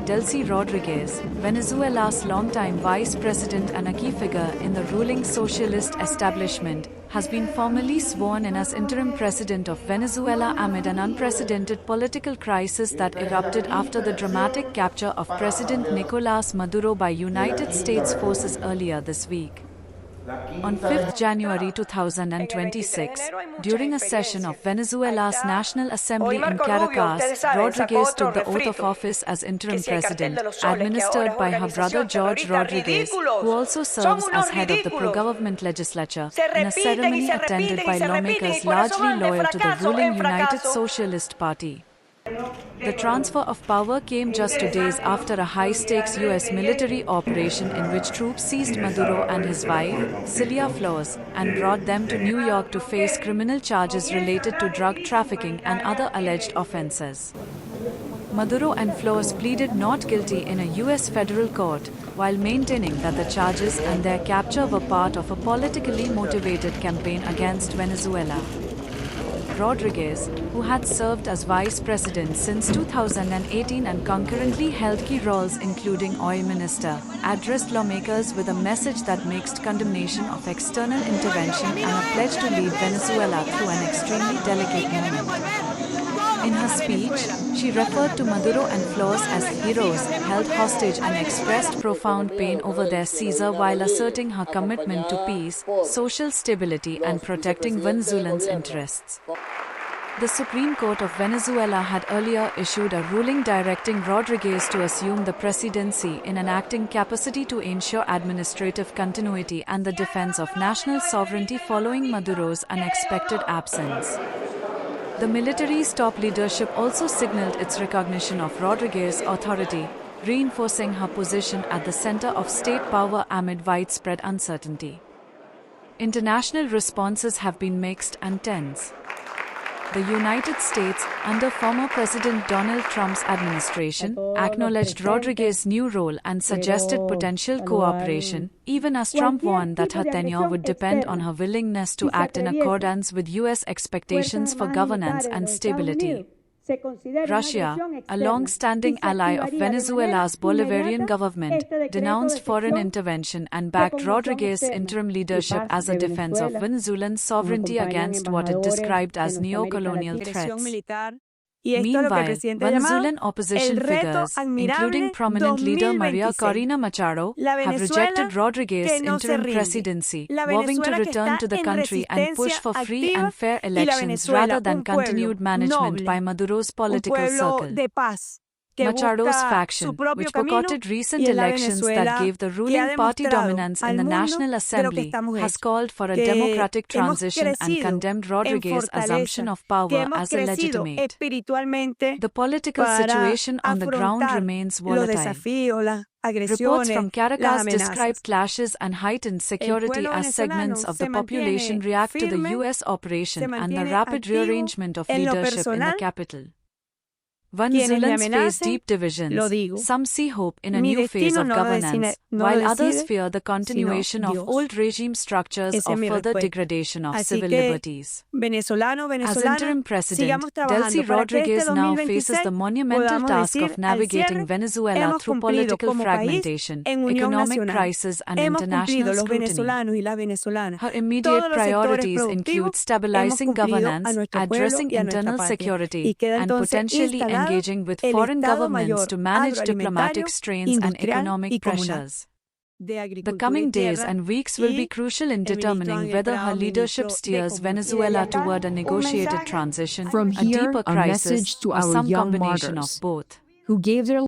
Delcy Rodriguez, Venezuela's longtime vice president and a key figure in the ruling socialist establishment, has been formally sworn in as interim president of Venezuela amid an unprecedented political crisis that erupted after the dramatic capture of President Nicolás Maduro by United States forces earlier this week. On 5 January 2026, during a session of Venezuela's National Assembly in Caracas, Rodriguez took the oath of office as interim president, administered by her brother George Rodriguez, who also serves as head of the pro-government legislature, in a ceremony attended by lawmakers largely loyal to the ruling United Socialist Party. The transfer of power came just 2 days after a high-stakes U.S. military operation in which troops seized Maduro and his wife, Cilia Flores, and brought them to New York to face criminal charges related to drug trafficking and other alleged offenses. Maduro and Flores pleaded not guilty in a U.S. federal court, while maintaining that the charges and their capture were part of a politically motivated campaign against Venezuela. Rodriguez, who had served as vice president since 2018 and concurrently held key roles including oil minister, addressed lawmakers with a message that mixed condemnation of external intervention and a pledge to lead Venezuela through an extremely delicate moment. In her speech, she referred to Maduro and Flores as heroes held hostage and expressed profound pain over their seizure while asserting her commitment to peace, social stability and protecting Venezuelans' interests. The Supreme Court of Venezuela had earlier issued a ruling directing Rodriguez to assume the presidency in an acting capacity to ensure administrative continuity and the defense of national sovereignty following Maduro's unexpected absence. The military's top leadership also signaled its recognition of Rodriguez's authority, reinforcing her position at the center of state power amid widespread uncertainty. International responses have been mixed and tense. The United States, under former President Donald Trump's administration, acknowledged Rodriguez's new role and suggested potential cooperation, even as Trump warned that her tenure would depend on her willingness to act in accordance with U.S. expectations for governance and stability. Russia, a long-standing ally of Venezuela's Bolivarian government, denounced foreign intervention and backed Rodriguez's interim leadership as a defense of Venezuelan sovereignty against what it described as neo-colonial threats. Meanwhile, Venezuelan opposition figures, including prominent leader Maria Corina Machado, have rejected Rodriguez's interim presidency, vowing to return to the country and push for free and fair elections rather than continued management by Maduro's political circle. Machado's faction, which boycotted recent elections that gave the ruling party dominance in the National Assembly, has called for a democratic transition and condemned Rodriguez's assumption of power as illegitimate. The political situation on the ground remains volatile. Reports from Caracas describe clashes and heightened security as segments of the population react to the U.S. operation and the rapid rearrangement of leadership in the capital. Venezuelans face deep divisions. Some see hope in a new phase of governance, while others fear the continuation of old regime structures or further degradation of civil liberties. As interim president, Delcy Rodriguez now faces the monumental task of navigating Venezuela through political fragmentation, economic crisis and international scrutiny. Her immediate priorities include stabilizing governance, addressing internal security, and potentially engaging with foreign governments to manage diplomatic strains and economic pressures. The coming days and weeks will be crucial in determining whether her leadership steers Venezuela toward a negotiated transition, a deeper crisis, or some combination of both. Who gave their